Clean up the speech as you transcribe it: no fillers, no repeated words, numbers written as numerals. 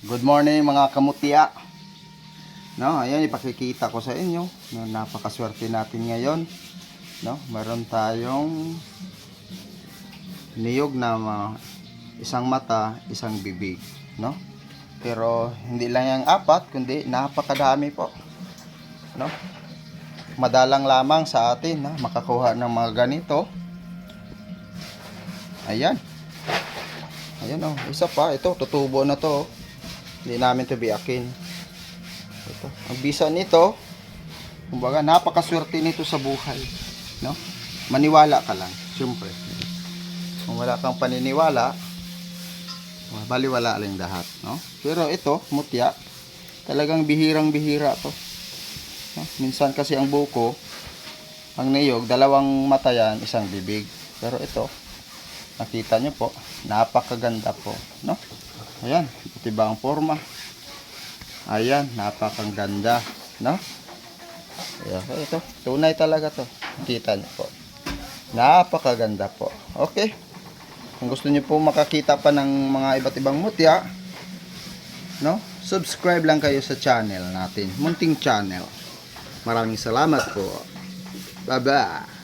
Good morning mga kamutya. No, ayan ipakikita ko sa inyo. No, napakaswerte natin ngayon. No, meron tayong niyog na isang mata, isang bibig, no? Pero hindi lang yang apat, kundi napakadami po. No? Madalang lamang sa atin na makakuha ng mga ganito. Ayan. Ayan oh, isa pa, ito tutubo na to. Hindi namin ito biyakin. Ito. Ang bisa nito, kumbaga napakaswerte nito sa buhay, no? Maniwala ka lang, siyempre. Kung wala kang paniniwala, baliwala lang lahat, no? Pero ito, mutya, talagang bihirang-bihira to. No? Minsan kasi ang buko, ang niyog, dalawang mata yan, isang bibig. Pero ito, nakita nyo po, napakaganda po, no? Ayan, ito ba ang forma? Ayan, napakaganda, no? Ayan, ito, tunay talaga to. Kita nyo po. Napakaganda po. Okay. Kung gusto nyo po makakita pa ng mga iba't ibang mutya, no? Subscribe lang kayo sa channel natin, Munting Channel. Maraming salamat po. Bye-bye.